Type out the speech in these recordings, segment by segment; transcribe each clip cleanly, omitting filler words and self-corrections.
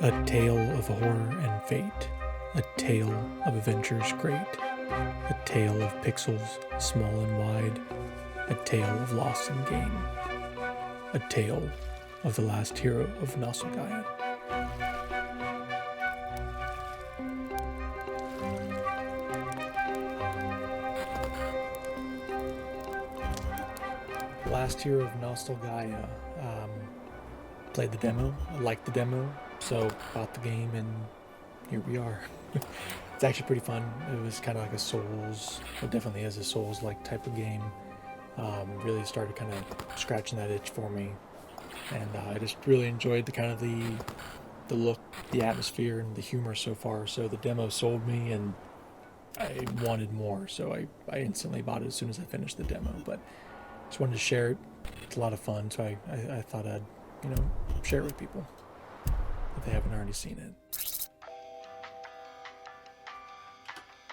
A tale of horror and fate, a tale of adventures great, a tale of pixels small and wide, a tale of loss and gain, a tale of the last hero of Nostalgaia. Last Hero of Nostalgaia. Played the demo, I liked the demo, so bought the game, and here we are. It's actually pretty fun. It was kind of like a Souls, it definitely is a Souls-like type of game. Really started kind of scratching that itch for me, and I just really enjoyed the kind of the look, the atmosphere, and the humor so far. So the demo sold me, and I wanted more, so I instantly bought it as soon as I finished the demo. But just wanted to share it. It's a lot of fun, so I thought I'd share it with people if they haven't already seen it.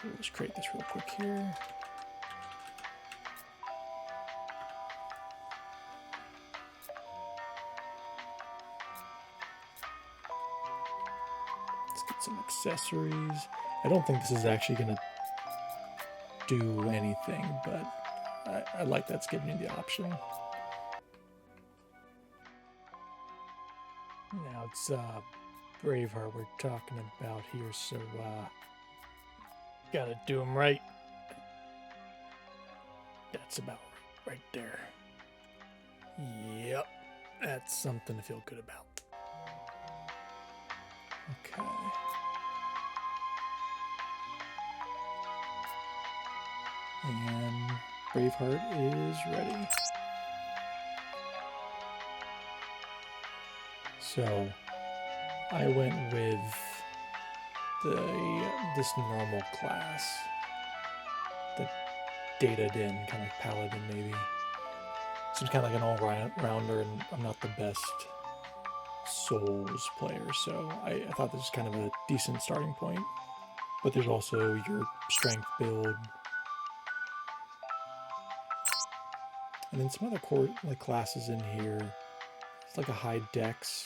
Let's create this real quick here. Let's get some accessories. I don't think this is actually going to do anything, but I like that's giving you the option. Now it's Braveheart we're talking about here, so gotta do them right. That's about right there. Yep, that's something to feel good about. Okay. And Braveheart is ready. So I went with this normal class, the Data Den, kind of like Paladin maybe. So I'm kind of like an all-rounder, and I'm not the best Souls player, so I thought this was kind of a decent starting point. But there's also your strength build, and then some other core classes in here. It's like a high dex,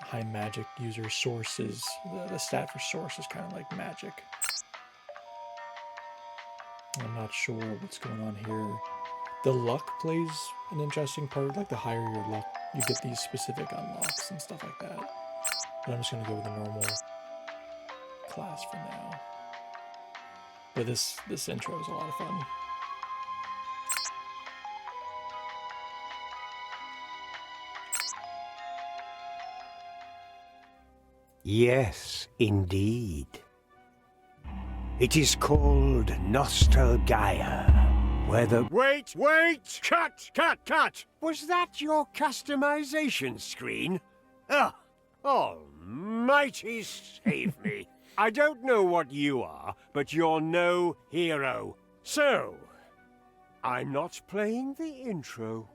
high magic user. Sources. The stat for source is kind of like magic. I'm not sure what's going on here. The luck plays an interesting part. Like the higher your luck, you get these specific unlocks and stuff like that. But I'm just going to go with the normal class for now. But this intro is a lot of fun. Yes, indeed. It is called Nostalgaia, where the— Wait! Cut! Was that your customization screen? Oh, almighty save me. I don't know what you are, but you're no hero. So, I'm not playing the intro.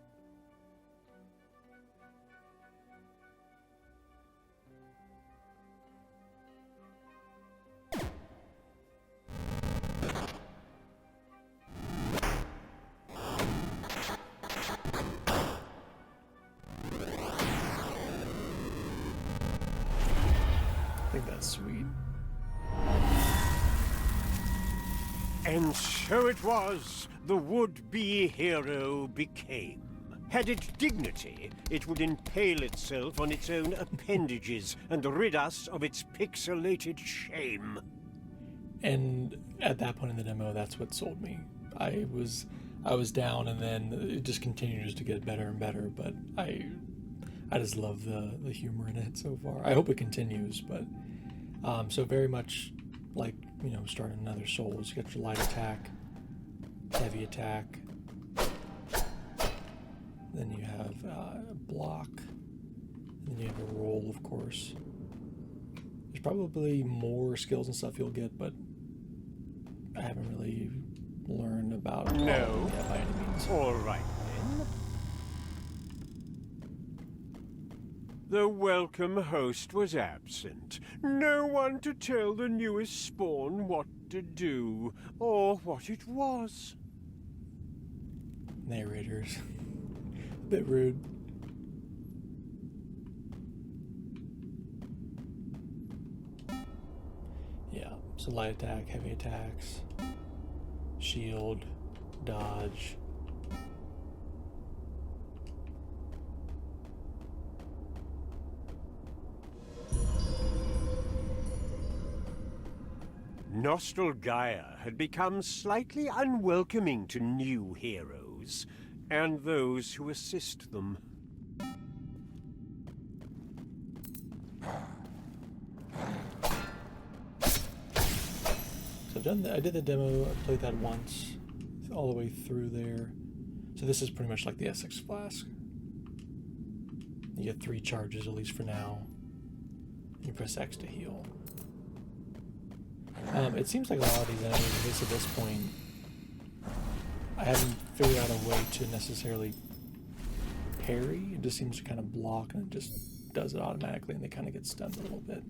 I think that's sweet. And so it was the would-be hero became. Had it dignity, it would impale itself on its own appendages and rid us of its pixelated shame. And at that point in the demo, that's what sold me. I was down, and then it just continues to get better and better. But I just love the humor in it so far. I hope it continues. But so very much like starting another Souls. You got your light attack, heavy attack. Then you have a block. And then you have a roll, of course. There's probably more skills and stuff you'll get, but I haven't really learned about it yet by any means. All right, then. The welcome host was absent. No one to tell the newest spawn what to do, or what it was. Narrators. A bit rude. So light attack, heavy attacks, shield, dodge. Nostalgaia had become slightly unwelcoming to new heroes, and those who assist them. So I did the demo, I played that once, all the way through there. So this is pretty much like the Essex Flask. You get 3 charges, at least for now. You press X to heal. It seems like a lot of these enemies, at least at this point, I haven't figured out a way to necessarily parry. It just seems to kind of block and it just does it automatically and they kind of get stunned a little bit.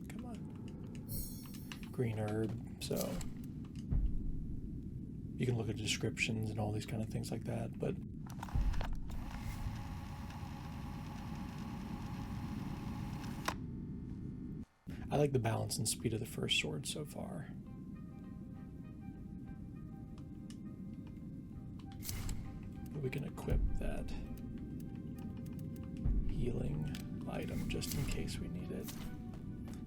Come on. Green herb, so you can look at descriptions and all these kind of things like that, but I like the balance and speed of the first sword so far. But we can equip that healing item just in case we need it.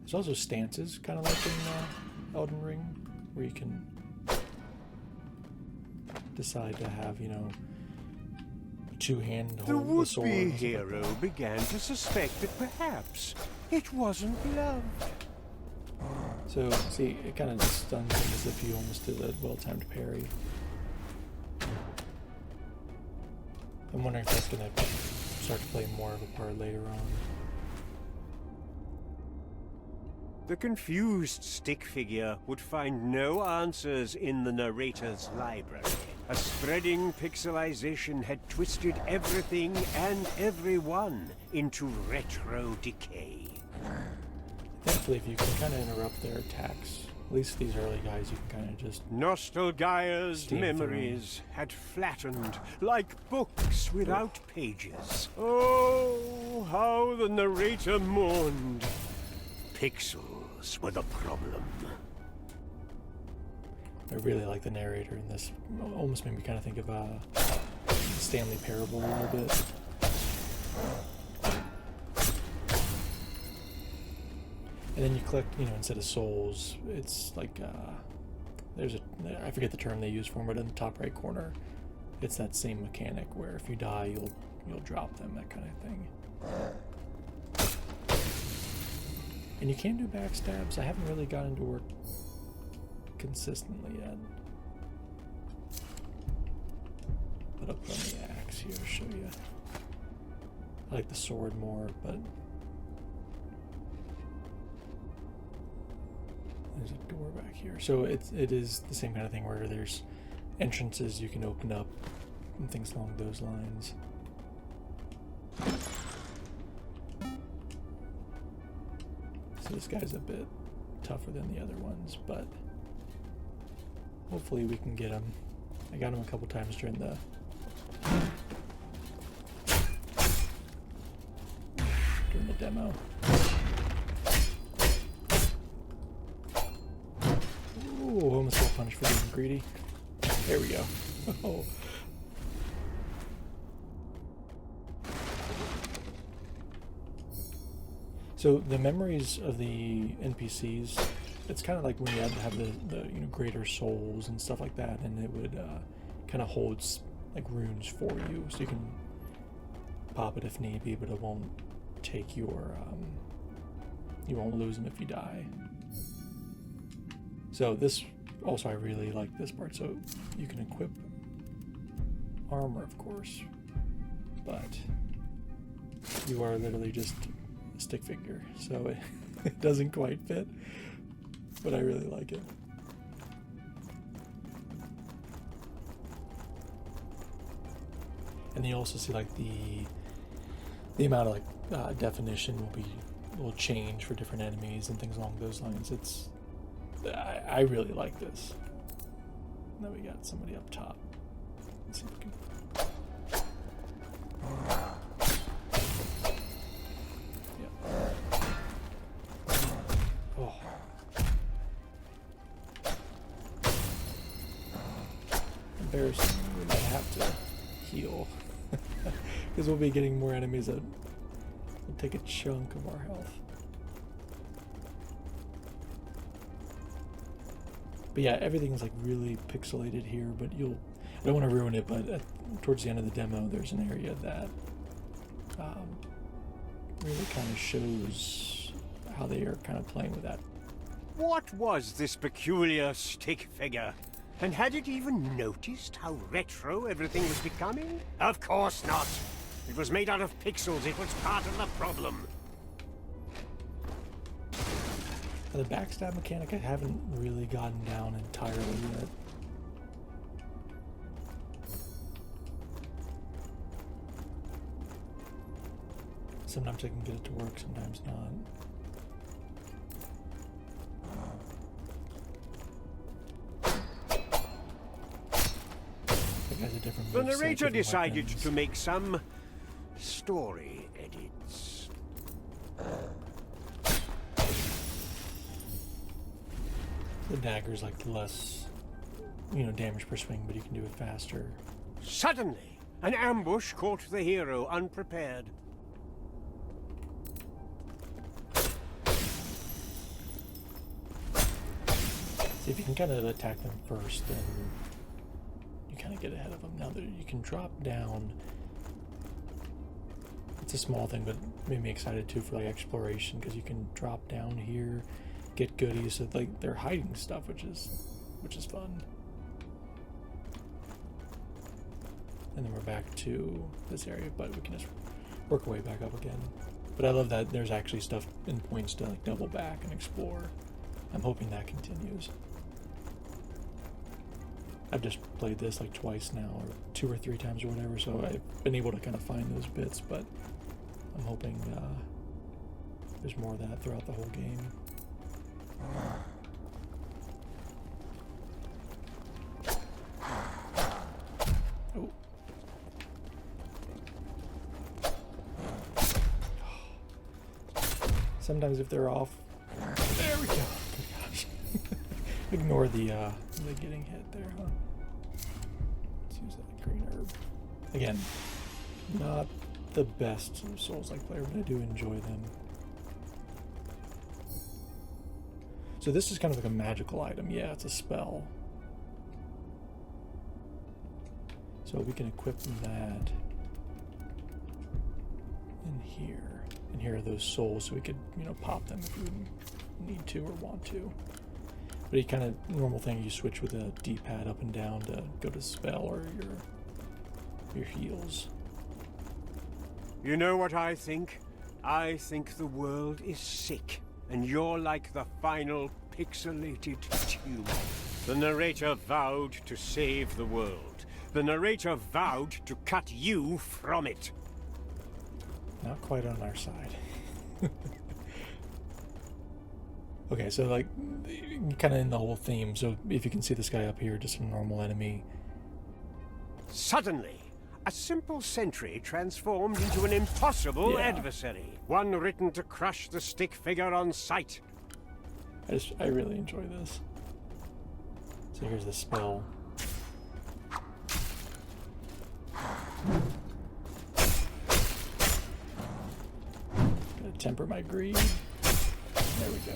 There's also stances, kind of like in Elden Ring, where you can decide to have, you know, two-hand hold the sword. The would-be hero began to suspect that perhaps it wasn't loved. So, see, it kind of just stuns him as if you almost did a well-timed parry. I'm wondering if that's going to start to play more of a part later on. The confused stick figure would find no answers in the narrator's library. A spreading pixelization had twisted everything and everyone into retro decay. Thankfully, if you can kind of interrupt their attacks, at least these early guys, you can kind of just... Nostalgaia's memories had flattened like books without pages. Oh, how the narrator mourned. Pixels were the problem. I really like the narrator in this. Almost made me kind of think of Stanley Parable a little bit. And then you collect, you know, instead of souls, it's like, there's I forget the term they use for them, but in the top right corner, it's that same mechanic where if you die, you'll drop them, that kind of thing. And you can do backstabs. I haven't really gotten to work consistently yet. Put up on the axe here to show you. I like the sword more, but there's a door back here. So it is the same kind of thing where there's entrances you can open up and things along those lines. So this guy's a bit tougher than the other ones, but hopefully we can get him. I got him a couple times during the demo. Ooh, almost got punished for being greedy. There we go. Oh. So the memories of the NPCs, it's kind of like when you have the you know, greater souls and stuff like that, and it would kind of hold like runes for you, so you can pop it if need be, but it won't take your you won't lose them if you die. So this also, I really like this part. So you can equip armor, of course, but you are literally just a stick figure, so it doesn't quite fit, but I really like it. And you also see like the amount of like definition will change for different enemies and things along those lines. I really like this. Now we got somebody up top. Let's see if we can Oh. Embarrassing. We might have to heal. Because we'll be getting more enemies that will take a chunk of our health. But yeah, everything's like really pixelated here, but I don't want to ruin it, but towards the end of the demo, there's an area that really kind of shows how they are kind of playing with that. What was this peculiar stick figure? And had it even noticed how retro everything was becoming? Of course not. It was made out of pixels. It was part of the problem. The backstab mechanic I haven't really gotten down entirely yet. Sometimes I can get it to work, sometimes not. That guy's a different The moveset, narrator different decided weapons. to make some story edits. The dagger's like less, damage per swing, but you can do it faster. Suddenly, an ambush caught the hero unprepared. See, if you can kind of attack them first, then you kind of get ahead of them. Now that you can drop down, it's a small thing, but made me excited too for like exploration, because you can drop down here, get goodies. So like they're hiding stuff, which is fun. And then we're back to this area, but we can just work our way back up again. But I love that there's actually stuff in points to like double back and explore. I'm hoping that continues. I've just played this like twice now, or 2 or 3 times or whatever, so I've been able to kind of find those bits, but I'm hoping there's more of that throughout the whole game. Oh. Sometimes if they're off, there we go. Oh, gosh. Ignore the getting hit there, huh? Let's use that green herb. Again, not the best Souls-like player, but I do enjoy them. So this is kind of like a magical item. Yeah, it's a spell. So we can equip that in here. And here are those souls, so we could, pop them if we need to or want to. But you kind of, normal thing, you switch with the D-pad up and down to go to spell or your heals. You know what I think? I think the world is sick, and you're like the final pixelated tumor. The narrator vowed to save the world. The narrator vowed to cut you from it. Not quite on our side. Okay, so like, kind of in the whole theme. So if you can see this guy up here, just a normal enemy. Suddenly, a simple sentry transformed into an impossible adversary. One written to crush the stick figure on sight. I really enjoy this. So here's the spell. Gotta temper my greed. There we go.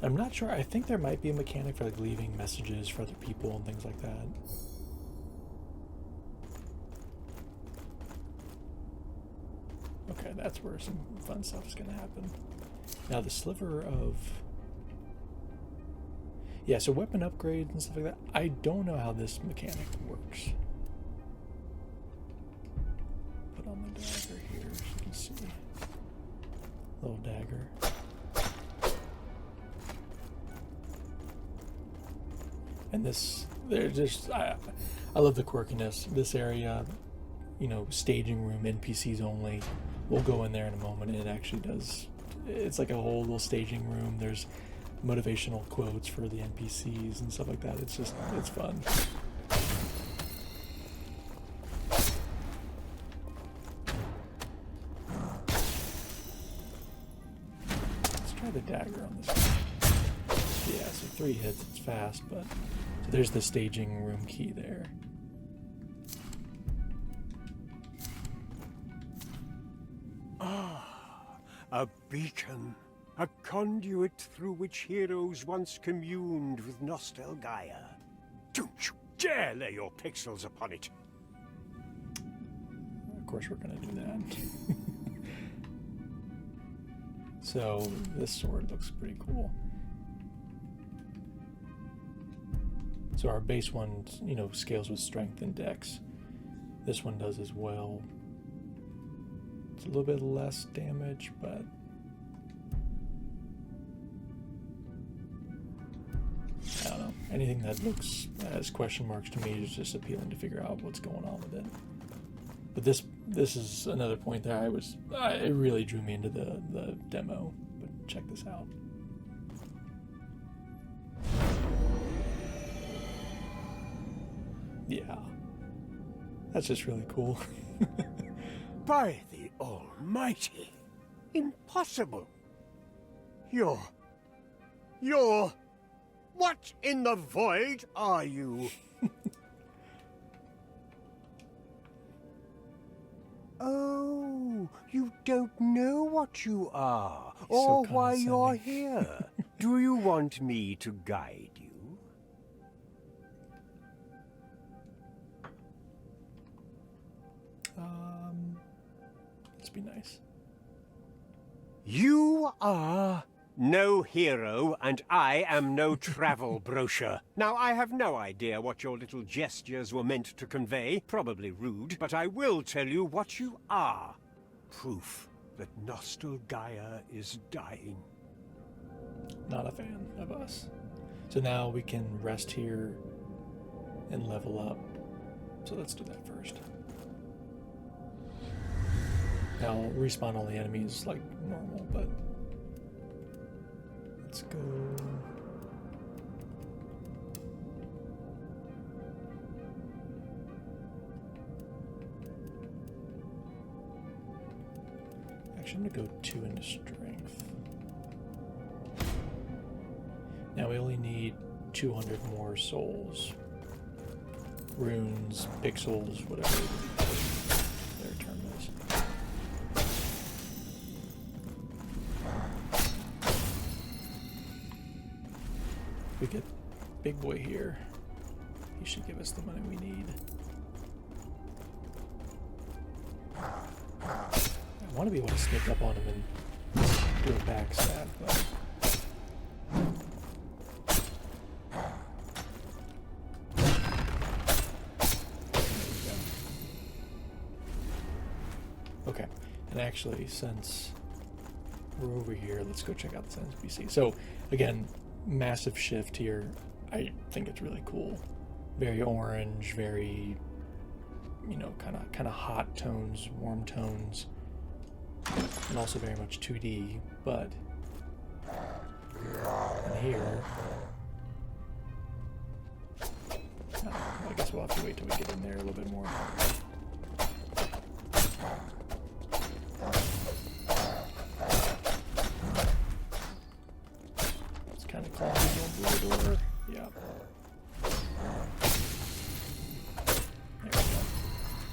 I'm not sure. I think there might be a mechanic for like leaving messages for other people and things like that. Okay, that's where some fun stuff is going to happen. Now the sliver of... Yeah, so weapon upgrades and stuff like that. I don't know how this mechanic works. Put on the dagger here so you can see. Little dagger. And this, they're just, I love the quirkiness. This area, staging room, NPCs only. We'll go in there in a moment, and it actually does, it's like a whole little staging room. There's motivational quotes for the NPCs and stuff like that. It's fun. Let's try the dagger on this guy. Yeah, so 3 hits, it's fast, but so there's the staging room key there. A beacon. A conduit through which heroes once communed with Nostalgaia. Don't you dare lay your pixels upon it! Of course we're gonna do that. So, this sword looks pretty cool. So our base one, you know, scales with strength and dex. This one does as well. It's a little bit less damage, but I don't know. Anything that looks as question marks to me is just appealing to figure out what's going on with it. But this is another point that it really drew me into the demo. But check this out. Yeah. That's just really cool. By the Almighty! Impossible! You're... What in the void are you? Oh, you don't know what you are, or why you're here. Do you want me to guide you? Let's be nice. You are no hero, and I am no travel brochure. Now, I have no idea what your little gestures were meant to convey, probably rude, but I will tell you what you are. Proof that Nostalgaia is dying. Not a fan of us. So now we can rest here and level up. So let's do that first. Now I'll respawn all the enemies like normal, but let's go. Actually, I'm gonna go 2 into strength. Now we only need 200 more souls, runes, pixels, whatever their term is. We get big boy here. He should give us the money we need. I want to be able to sneak up on him and do a backstab, but okay, and actually, since we're over here, let's go check out this NPC. So, again, massive shift here. I think it's really cool. Very orange, very, you know, kind of hot tones, warm tones, and also very much 2D. But in here, I guess we'll have to wait till we get in there a little bit more. Kind of calm through the door. Yeah. There we go.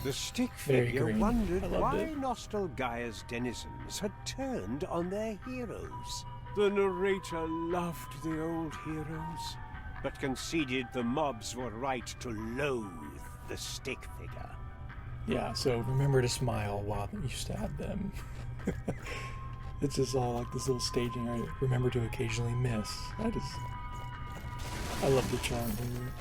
The stick Very figure green. wondered why it. Nostalgaia's denizens had turned on their heroes. The narrator loved the old heroes, but conceded the mobs were right to loathe the stick figure. Yeah, so remember to smile while you stab them. It's just all like this little staging. Right? Remember to occasionally miss. I love the charm here.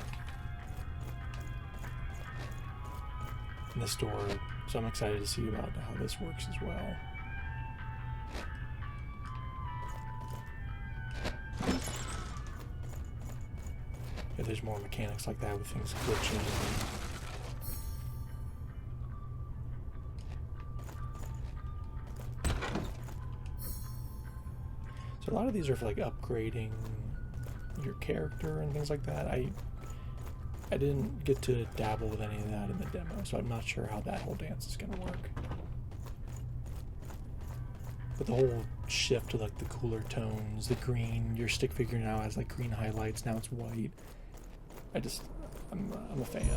In the store, so I'm excited to see about how this works as well. If there's more mechanics like that with things glitching. So So a lot of these are for like upgrading your character and things like that. I didn't get to dabble with any of that in the demo, so I'm not sure how that whole dance is going to work. But the whole shift to like the cooler tones, the green, your stick figure now has like green highlights, now it's white. I'm a fan.